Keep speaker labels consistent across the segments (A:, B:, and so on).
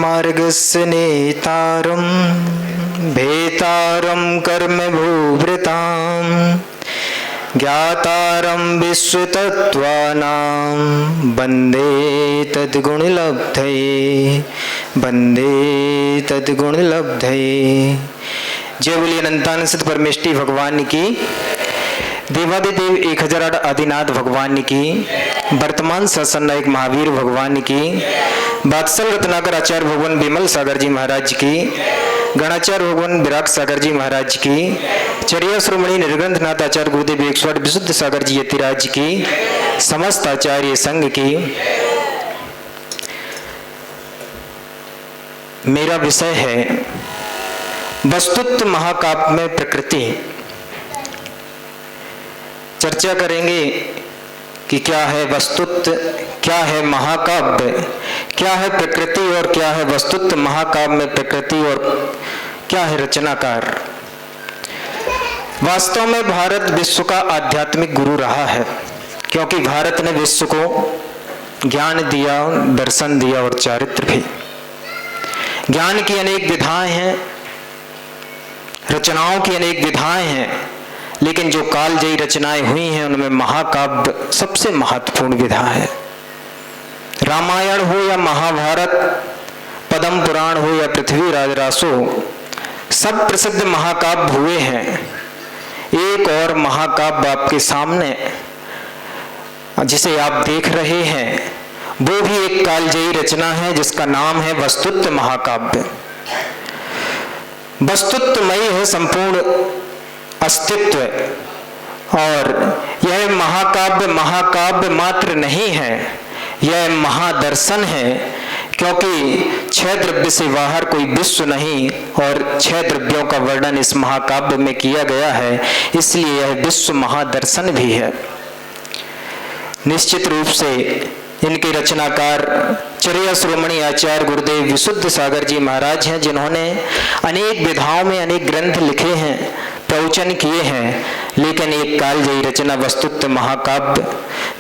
A: मार्गस्य नेतारं भेतारं कर्म भूभृतां ज्ञातारं विश्वतत्त्वानां वन्दे तद्गुणलब्धये वन्दे तद्गुणलब्धये। जय बोलिए अनंतानंद परमेष्टि भगवान की, देवादिदेव 1008 आदिनाथ भगवान की, वर्तमान शासन नायक महावीर भगवान की, बादशाह रत्नाकर आचार्य भगवान विमल सागर जी महाराज की, गणाचार्य भगवान विराग सागर जी महाराज की, चर्या श्रोमणी निर्ग्रंथनाथ आचार्य गुरुदेव 108 विशुद्ध सागर जी यतिराज की, समस्त आचार्य संघ की। मेरा विषय है वस्तुत्व महाकाव्य में प्रकृति। चर्चा करेंगे कि क्या है वस्तुत्व, क्या है महाकाव्य, क्या है प्रकृति और क्या है वस्तुत्व महाकाव्य में प्रकृति और क्या है रचनाकार। वास्तव में भारत विश्व का आध्यात्मिक गुरु रहा है, क्योंकि भारत ने विश्व को ज्ञान दिया, दर्शन दिया और चारित्र भी। ज्ञान की अनेक विधाएं हैं, रचनाओं की अनेक विधाएं हैं, लेकिन जो कालजयी रचनाएं हुई हैं उनमें महाकाव्य सबसे महत्वपूर्ण विधा है। रामायण हो या महाभारत, पद्म पुराण हो या पृथ्वी राजरासो, सब प्रसिद्ध महाकाव्य हुए हैं। एक और महाकाव्य आपके सामने जिसे आप देख रहे हैं वो भी एक कालजयी रचना है, जिसका नाम है वस्तुत्व महाकाव्य। वस्तुत्वमयी है संपूर्ण अस्तित्व, और यह महाकाव्य महाकाव्य मात्र नहीं है, यह महादर्शन है, क्योंकि 6 द्रव्य से बाहर कोई विश्व नहीं और 6 द्रव्यों का वर्णन इस महाकाव्य में किया गया है, इसलिए यह विश्व महादर्शन भी है। निश्चित रूप से इनके रचनाकार चर्या श्रोमणी आचार्य गुरुदेव विशुद्ध सागर जी महाराज हैं, जिन्होंने अनेक विधाओं में अनेक ग्रंथ लिखे हैं, प्रवचन किए हैं, लेकिन एक कालजयी रचना वस्तुत्व महाकाव्य,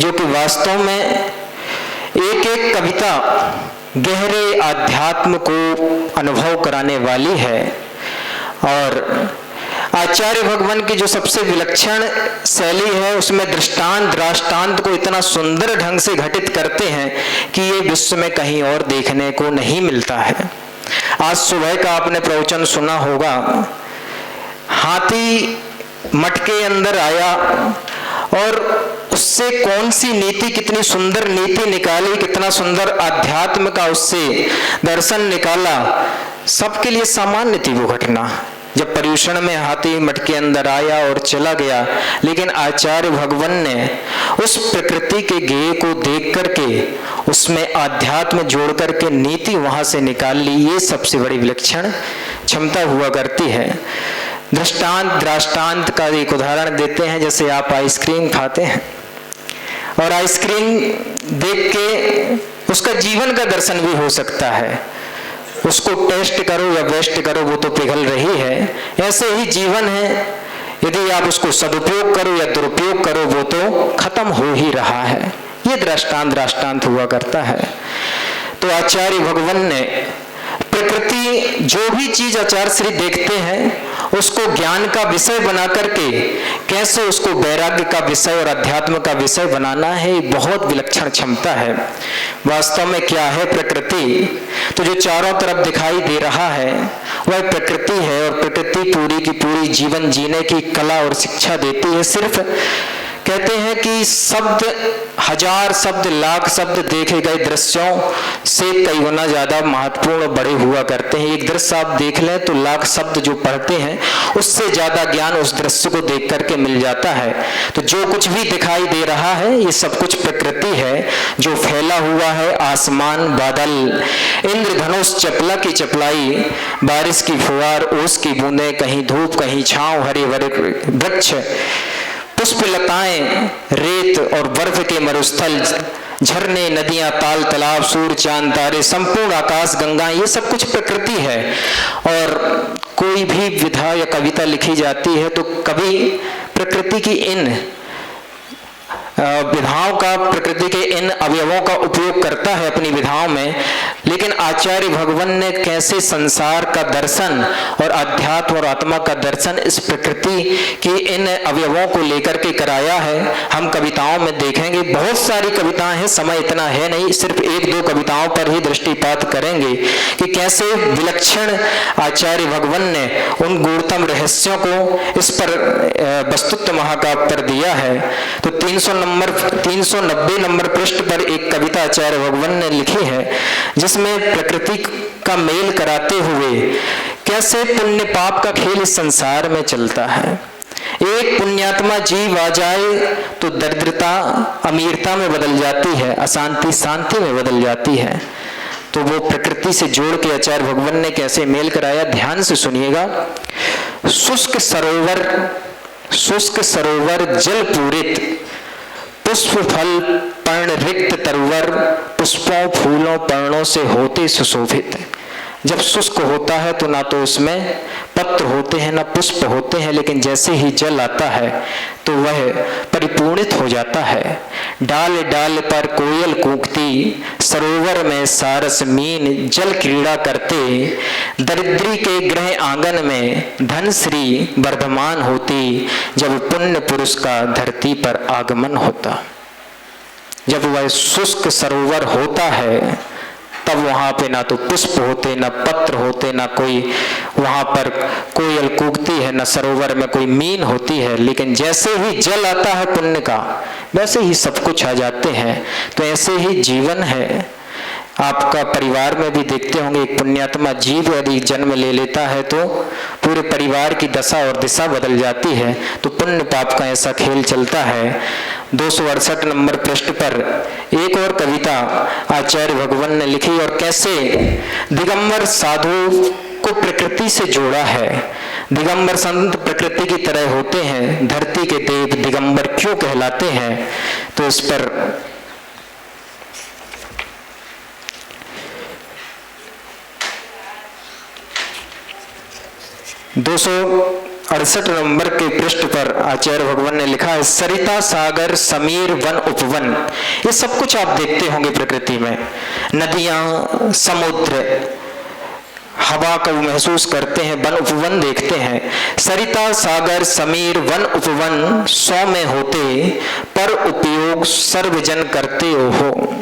A: जो कि वास्तव में एक एक कविता गहरे आध्यात्म को अनुभव कराने वाली है। और आचार्य भगवान की जो सबसे विलक्षण शैली है उसमें दृष्टांत दृष्टांत को इतना सुंदर ढंग से घटित करते हैं कि ये विश्व में कहीं और देखने को नहीं मिलता है। आज सुबह का आपने प्रवचन सुना होगा, हाथी मठ के अंदर आया और उससे कौन सी नीति, कितनी सुंदर नीति निकाली, कितना सुंदर आध्यात्म का उससे दर्शन निकाला। सबके लिए सामान्य थी वो घटना, जब पर्यूषण में हाथी मठ के अंदर आया और चला गया, लेकिन आचार्य भगवान ने उस प्रकृति के गेय को देख करके उसमें आध्यात्म जोड़ करके नीति वहां से निकाल ली। ये सबसे बड़ी विलक्षण क्षमता हुआ करती है। दृष्टांत का एक उदाहरण देते हैं, जैसे आप आइसक्रीम खाते हैं और आइसक्रीम देख के उसका जीवन का दर्शन भी हो सकता है। उसको टेस्ट करो या वेस्ट करो, वो तो पिघल रही है। ऐसे ही जीवन है, यदि आप उसको सदुपयोग करो या दुरुपयोग करो वो तो खत्म हो ही रहा है। ये दृष्टांत हुआ करता है। तो आचार्य भगवान ने प्रकृति, जो भी चीज आचार्य श्री देखते हैं उसको ज्ञान का विषय बना करके कैसे उसको वैराग्य का विषय और अध्यात्म का विषय बनाना है, बहुत विलक्षण क्षमता है। वास्तव में क्या है प्रकृति? तो जो चारों तरफ दिखाई दे रहा है वह प्रकृति है, और प्रकृति पूरी की पूरी जीवन जीने की कला और शिक्षा देती है। सिर्फ कहते हैं कि शब्द, 1000 शब्द, लाख शब्द देखे गए दृश्यों से कई गुना ज्यादा महत्वपूर्ण और बड़े हुआ करते हैं। एक दृश्य आप देख लें तो लाख शब्द जो पढ़ते हैं उससे ज्यादा ज्ञान उस दृश्य को देख करके मिल जाता है। तो जो कुछ भी दिखाई दे रहा है ये सब कुछ प्रकृति है, जो फैला हुआ है। आसमान, बादल, इंद्रधनुष, चपला की चपलाई, बारिश की फुहार, ओस की बूंदें, कहीं धूप कहीं छांव, हरे भरे वृक्ष, पुष्प लताएं, रेत और बर्फ के मरुस्थल, झरने, नदियां, ताल, तालाब, सूर्य, चांद, तारे, संपूर्ण आकाश, गंगा, ये सब कुछ प्रकृति है। और कोई भी विधा या कविता लिखी जाती है तो कभी प्रकृति की इन विधाओं का, प्रकृति के इन अवयवों का उपयोग करता है अपनी विधाओं में, लेकिन आचार्य भगवान ने कैसे संसार का दर्शन और अध्यात्म और आत्मा का दर्शन इस प्रकृति की इन अवयवों को लेकर के कराया है, हम कविताओं में देखेंगे। बहुत सारी कविताएं हैं, समय इतना है नहीं, सिर्फ एक दो कविताओं पर ही दृष्टिपात करेंगे कि कैसे विलक्षण आचार्य भगवान ने उन गूढ़तम रहस्यों को इस पर वस्तुत्व महाकाव्य पर दिया है। तो 390 नंबर पृष्ठ पर एक कविता आचार्य भगवान ने लिखी है, जिसमें प्रकृति का मेल कराते हुए कैसे पुण्य पाप का खेल इस संसार में चलता है। एक पुण्यात्मा जीव आ जाए तो दरिद्रता अमीरता में बदल जाती है, अशांति शांति में बदल जाती है। तो वो प्रकृति से जोड़ के आचार्य भगवान ने कैसे मेल कराया, ध्यान से सुनिएगा। शुष्क सरोवर जल पूरित, पुष्प फल पर्ण रिक्त तरवर, पुष्पों फूलों पर्णों से होते सुशोभित। जब शुष्क होता है तो ना तो उसमें पत्र होते हैं ना पुष्प होते हैं, लेकिन जैसे ही जल आता है तो वह परिपूर्णित हो जाता है। डाल डाल पर कोयल कूकती, सरोवर में सारस मीन जल क्रीड़ा करते, दरिद्री के गृह आंगन में धन श्री वर्धमान होती, जब पुण्य पुरुष का धरती पर आगमन होता। जब वह शुष्क सरोवर होता है तब वहां पे ना तो पुष्प होते, ना पत्र होते, ना कोई वहां पर कोयल कूकती है, ना सरोवर में कोई मीन होती है, लेकिन जैसे ही जल आता है पुण्य का, वैसे ही सब कुछ आ जाते हैं। तो ऐसे ही जीवन है। आपका परिवार में भी देखते होंगे, एक पुण्यात्मा जीव यदि जन्म ले लेता है तो पूरे परिवार की दशा और दिशा बदल जाती है। तो पुण्य पाप का ऐसा खेल चलता है। 268 नंबर पृष्ठ पर एक और कविता आचार्य भगवान ने लिखी, और कैसे दिगंबर साधु को प्रकृति से जोड़ा है। दिगंबर संत प्रकृति की तरह होते हैं, धरती के देव दिगंबर क्यों कहलाते हैं, तो इस पर 268 नंबर के पृष्ठ पर आचार्य भगवान ने लिखा है, सरिता सागर समीर वन उपवन। ये सब कुछ आप देखते होंगे प्रकृति में, नदियां समुद्र हवा को महसूस करते हैं, वन उपवन देखते हैं। सरिता सागर समीर वन उपवन 100 में होते, पर उपयोग सर्वजन करते हो।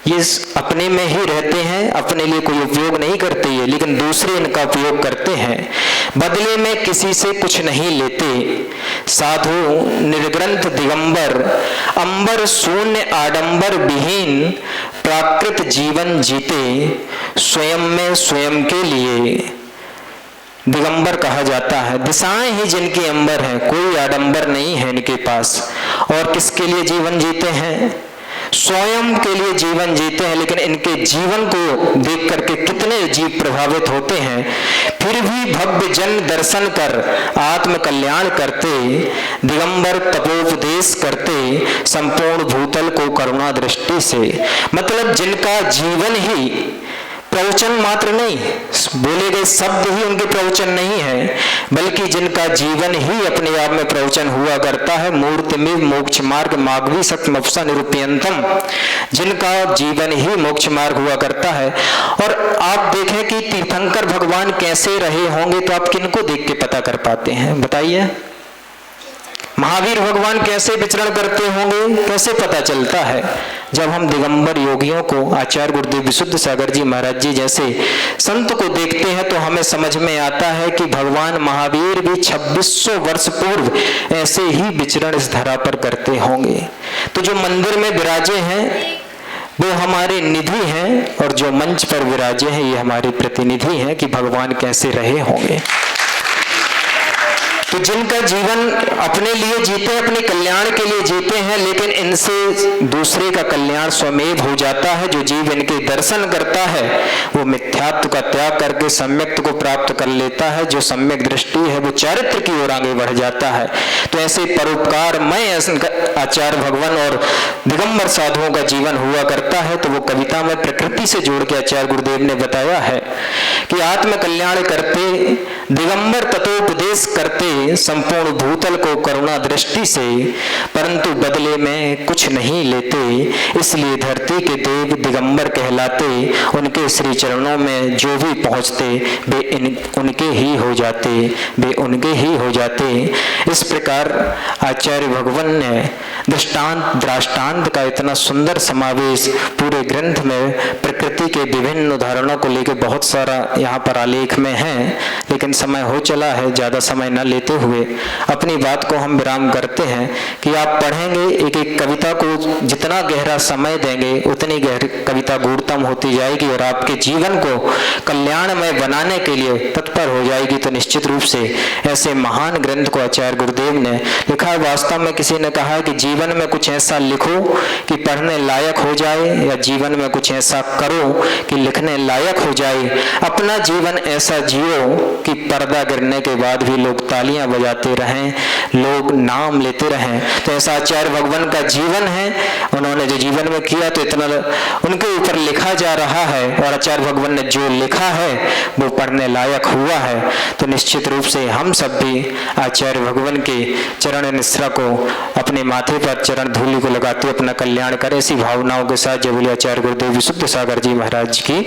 A: ये अपने में ही रहते हैं, अपने लिए कोई उपयोग नहीं करते ये, लेकिन दूसरे इनका उपयोग करते हैं। बदले में किसी से कुछ नहीं लेते, साधु निर्ग्रंथ दिगंबर, अंबर शून्य आडंबर विहीन, प्राकृत जीवन जीते, स्वयं में स्वयं के लिए दिगंबर कहा जाता है। दिशाएं ही जिनकी अंबर है, कोई आडंबर नहीं है इनके पास। और किसके लिए जीवन जीते हैं? स्वयं के लिए जीवन जीते हैं। लेकिन इनके जीवन को देख करके कितने जीव प्रभावित होते हैं, फिर भी भव्य जन दर्शन कर आत्म कल्याण करते, दिगंबर तपोपदेश करते, संपूर्ण भूतल को करुणा दृष्टि से। मतलब जिनका जीवन ही प्रवचन मात्र नहीं, बोले गए शब्द ही उनके प्रवचन नहीं है, बल्कि जिनका जीवन ही अपने आप में प्रवचन हुआ करता है। मूर्ति में मोक्ष मार्ग माघवी सत्मपसा निरूपयंतम, जिनका जीवन ही मोक्ष मार्ग हुआ करता है। और आप देखें कि तीर्थंकर भगवान कैसे रहे होंगे, तो आप किनको देख के पता कर पाते हैं, बताइए? महावीर भगवान कैसे विचरण करते होंगे, कैसे पता चलता है? जब हम दिगंबर योगियों को, आचार्य गुरुदेव विशुद्ध सागर जी महाराज जी जैसे संत को देखते हैं, तो हमें समझ में आता है कि भगवान महावीर भी 2600 वर्ष पूर्व ऐसे ही विचरण इस धरा पर करते होंगे। तो जो मंदिर में विराजे हैं वो हमारे निधि हैं, और जो मंच पर विराजे हैं ये हमारे प्रतिनिधि हैं कि भगवान कैसे रहे होंगे। तो जिनका जीवन अपने लिए जीते, अपने कल्याण के लिए जीते हैं, लेकिन इनसे दूसरे का कल्याण स्वमेव हो जाता है। जो जीव इनके दर्शन करता है वो मिथ्यात्व का त्याग करके सम्यक्त को प्राप्त कर लेता है। जो सम्यक दृष्टि है वो चारित्र की ओर आगे बढ़ जाता है। तो ऐसे परोपकारमय आचार्य भगवान और दिगंबर साधुओं का जीवन हुआ करता है। तो वो कविता में प्रकृति से जोड़ के आचार्य गुरुदेव ने बताया है कि आत्म कल्याण करते, दिगंबर तत्वोपदेश करते, संपूर्ण भूतल को करुणा दृष्टि से, पर परंतु बदले में कुछ नहीं लेते, इसलिए धरती के देव दिगंबर कहलाते। उनके श्री चरणों में जो भी पहुँचते वे उनके ही हो जाते, वे उनके ही हो जाते। इस प्रकार आचार्य भगवान ने दृष्टांत का इतना सुंदर समावेश पूरे ग्रंथ में प्रकृति के विभिन्न उदाहरणों को लेकर बहुत सारा यहाँ पर आलेख में है, लेकिन समय हो चला है, ज़्यादा समय न लेते हुए अपनी बात को हम विराम करते हैं कि आप पढ़ेंगे एक एक कविता को, जितना गहरा समय देंगे उतनी गहरी कविता गूढ़तम होती जाएगी और आपके जीवन को कल्याणमय बनाने के लिए तत्पर हो जाएगी। तो निश्चित रूप से ऐसे महान ग्रंथ को आचार्य गुरुदेव ने लिखा है। वास्तव में किसी ने कहा है कि जीवन में कुछ ऐसा लिखो कि पढ़ने लायक हो जाए, या जीवन में कुछ ऐसा करो कि लिखने लायक हो जाए। अपना जीवन ऐसा जियो कि पर्दा गिरने के बाद भी लोग तालियां बजाते रहें, लोग नाम लेते रहें। तो ऐसा आचार्य भगवान का जीवन है। उन्होंने जो जीवन में किया तो इतना उनके ऊपर लिखा जा रहा है, और आचार्य भगवान ने जो लिखा है वो पढ़ने लायक हुआ है। तो निश्चित रूप से हम सब भी आचार्य भगवान के चरण निश्रा को अपने माथे पर चरण धूलि को लगाते अपना कल्याण करें। ऐसी भावनाओं के साथ जय बोले आचार्य गुरुदेव विशुद्ध सागर जी महाराज की।